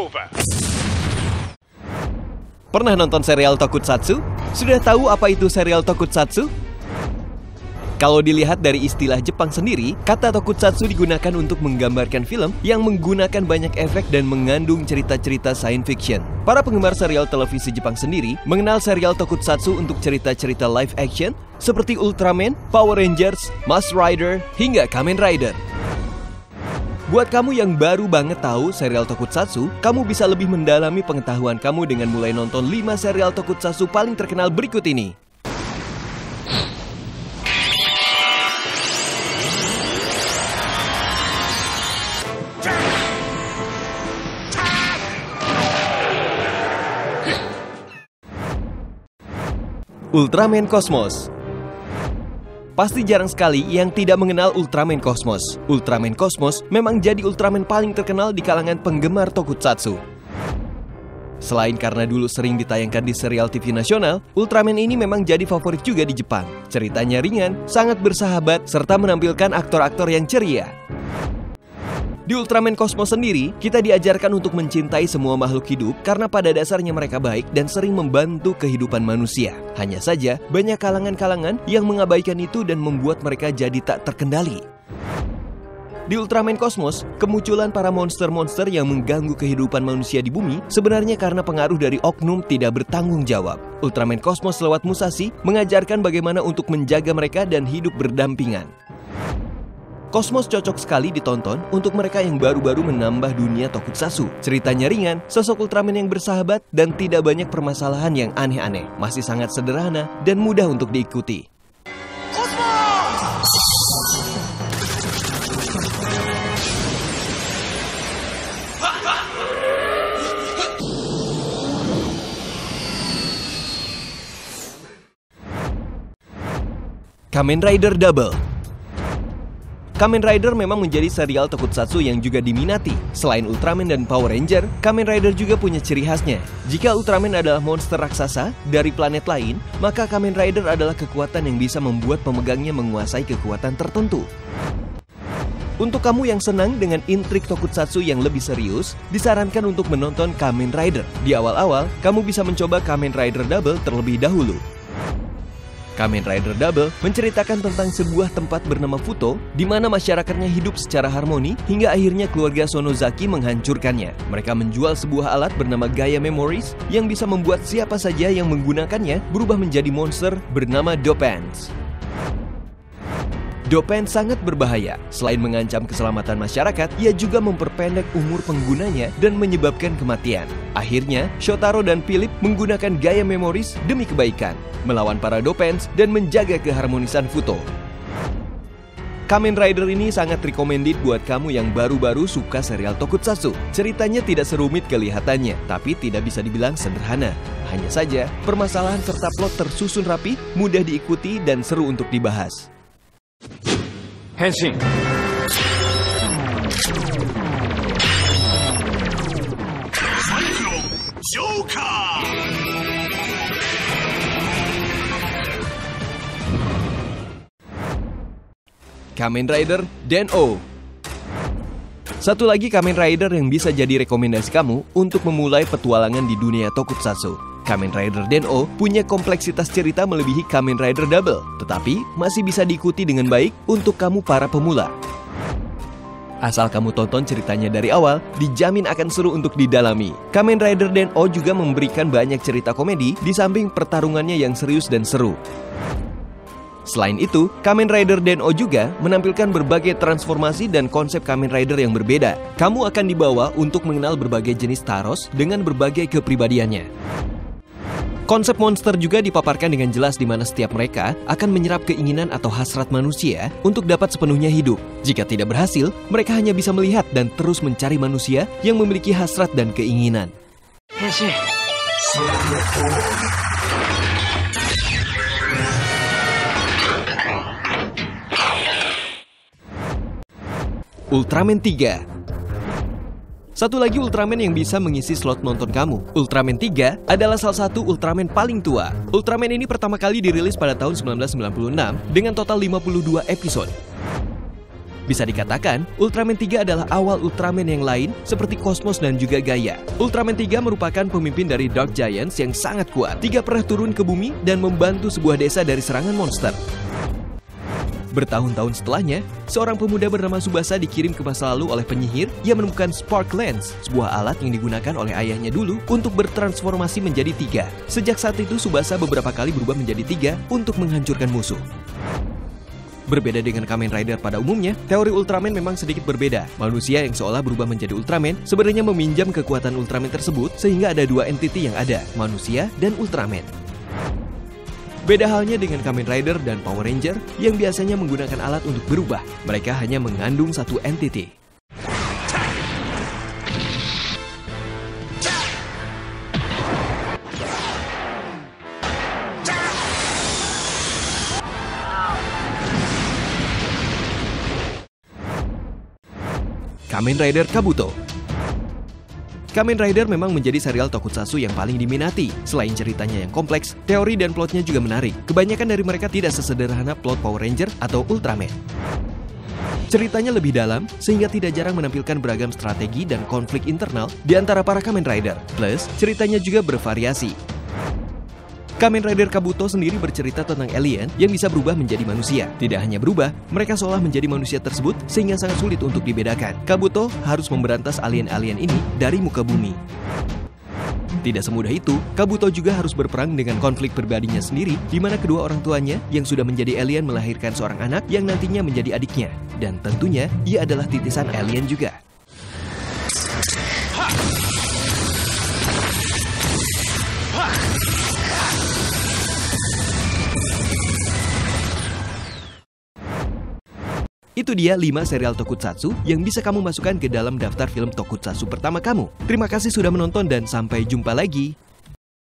over. Pernah nonton serial Tokusatsu? Sudah tahu apa itu serial Tokusatsu? Kalau dilihat dari istilah Jepang sendiri, kata Tokusatsu digunakan untuk menggambarkan film yang menggunakan banyak efek dan mengandung cerita-cerita science fiction. Para penggemar serial televisi Jepang sendiri mengenal serial Tokusatsu untuk cerita-cerita live action seperti Ultraman, Power Rangers, Mask Rider, hingga Kamen Rider. Buat kamu yang baru banget tahu serial Tokusatsu, kamu bisa lebih mendalami pengetahuan kamu dengan mulai nonton 5 serial Tokusatsu paling terkenal berikut ini. Ultraman Cosmos. Pasti jarang sekali yang tidak mengenal Ultraman Cosmos. Ultraman Cosmos memang jadi Ultraman paling terkenal di kalangan penggemar Tokusatsu. Selain karena dulu sering ditayangkan di serial TV nasional, Ultraman ini memang jadi favorit juga di Jepang. Ceritanya ringan, sangat bersahabat, serta menampilkan aktor-aktor yang ceria. Di Ultraman Cosmos sendiri, kita diajarkan untuk mencintai semua makhluk hidup karena pada dasarnya mereka baik dan sering membantu kehidupan manusia. Hanya saja, banyak kalangan-kalangan yang mengabaikan itu dan membuat mereka jadi tak terkendali. Di Ultraman Cosmos, kemunculan para monster-monster yang mengganggu kehidupan manusia di bumi sebenarnya karena pengaruh dari oknum tidak bertanggung jawab. Ultraman Cosmos lewat Musashi mengajarkan bagaimana untuk menjaga mereka dan hidup berdampingan. Cosmos cocok sekali ditonton untuk mereka yang baru-baru menambah dunia Tokusatsu. Ceritanya ringan, sosok Ultraman yang bersahabat, dan tidak banyak permasalahan yang aneh-aneh. Masih sangat sederhana dan mudah untuk diikuti. Kamen Rider Double. Kamen Rider memang menjadi serial Tokusatsu yang juga diminati. Selain Ultraman dan Power Ranger, Kamen Rider juga punya ciri khasnya. Jika Ultraman adalah monster raksasa dari planet lain, maka Kamen Rider adalah kekuatan yang bisa membuat pemegangnya menguasai kekuatan tertentu. Untuk kamu yang senang dengan intrik Tokusatsu yang lebih serius, disarankan untuk menonton Kamen Rider. Di awal-awal, kamu bisa mencoba Kamen Rider Double terlebih dahulu. Kamen Rider Double menceritakan tentang sebuah tempat bernama Futo, di mana masyarakatnya hidup secara harmoni hingga akhirnya keluarga Sonozaki menghancurkannya. Mereka menjual sebuah alat bernama Gaia Memories yang bisa membuat siapa saja yang menggunakannya berubah menjadi monster bernama Dopants. Dopants sangat berbahaya. Selain mengancam keselamatan masyarakat, ia juga memperpendek umur penggunanya dan menyebabkan kematian. Akhirnya, Shotaro dan Philip menggunakan Gaia Memories demi kebaikan, melawan para Dopants dan menjaga keharmonisan Futo. Kamen Rider ini sangat recommended buat kamu yang baru-baru suka serial Tokusatsu. Ceritanya tidak serumit kelihatannya, tapi tidak bisa dibilang sederhana. Hanya saja, permasalahan serta plot tersusun rapi, mudah diikuti dan seru untuk dibahas. Henshin. Kamen Rider Den-O. Satu lagi Kamen Rider yang bisa jadi rekomendasi kamu untuk memulai petualangan di dunia Tokusatsu. Kamen Rider Den-O punya kompleksitas cerita melebihi Kamen Rider Double, tetapi masih bisa diikuti dengan baik untuk kamu para pemula. Asal kamu tonton ceritanya dari awal, dijamin akan seru untuk didalami. Kamen Rider Den-O juga memberikan banyak cerita komedi di samping pertarungannya yang serius dan seru. Selain itu, Kamen Rider Den-O juga menampilkan berbagai transformasi dan konsep Kamen Rider yang berbeda. Kamu akan dibawa untuk mengenal berbagai jenis Taros dengan berbagai kepribadiannya. Konsep monster juga dipaparkan dengan jelas di mana setiap mereka akan menyerap keinginan atau hasrat manusia untuk dapat sepenuhnya hidup. Jika tidak berhasil, mereka hanya bisa melihat dan terus mencari manusia yang memiliki hasrat dan keinginan. Ultraman 3. Satu lagi Ultraman yang bisa mengisi slot nonton kamu. Ultraman 3 adalah salah satu Ultraman paling tua. Ultraman ini pertama kali dirilis pada tahun 1996 dengan total 52 episode. Bisa dikatakan, Ultraman 3 adalah awal Ultraman yang lain seperti Cosmos dan juga Gaia. Ultraman 3 merupakan pemimpin dari Dark Giants yang sangat kuat. 3 pernah turun ke bumi dan membantu sebuah desa dari serangan monster. Bertahun-tahun setelahnya, seorang pemuda bernama Tsubasa dikirim ke masa lalu oleh penyihir yang menemukan Spark Lens, sebuah alat yang digunakan oleh ayahnya dulu untuk bertransformasi menjadi 3. Sejak saat itu, Tsubasa beberapa kali berubah menjadi 3 untuk menghancurkan musuh. Berbeda dengan Kamen Rider pada umumnya, teori Ultraman memang sedikit berbeda. Manusia yang seolah berubah menjadi Ultraman sebenarnya meminjam kekuatan Ultraman tersebut sehingga ada 2 entiti yang ada, manusia dan Ultraman. Beda halnya dengan Kamen Rider dan Power Ranger yang biasanya menggunakan alat untuk berubah. Mereka hanya mengandung satu entiti. Kamen Rider Kabuto. Kamen Rider memang menjadi serial tokusatsu yang paling diminati. Selain ceritanya yang kompleks, teori dan plotnya juga menarik. Kebanyakan dari mereka tidak sesederhana plot Power Ranger atau Ultraman. Ceritanya lebih dalam, sehingga tidak jarang menampilkan beragam strategi dan konflik internal di antara para Kamen Rider. Plus, ceritanya juga bervariasi. Kamen Rider Kabuto sendiri bercerita tentang alien yang bisa berubah menjadi manusia. Tidak hanya berubah, mereka seolah menjadi manusia tersebut sehingga sangat sulit untuk dibedakan. Kabuto harus memberantas alien-alien ini dari muka bumi. Tidak semudah itu, Kabuto juga harus berperang dengan konflik pribadinya sendiri, di mana kedua orang tuanya yang sudah menjadi alien melahirkan seorang anak yang nantinya menjadi adiknya. Dan tentunya, ia adalah titisan alien juga. Itu dia 5 serial tokusatsu yang bisa kamu masukkan ke dalam daftar film tokusatsu pertama kamu. Terima kasih sudah menonton dan sampai jumpa lagi.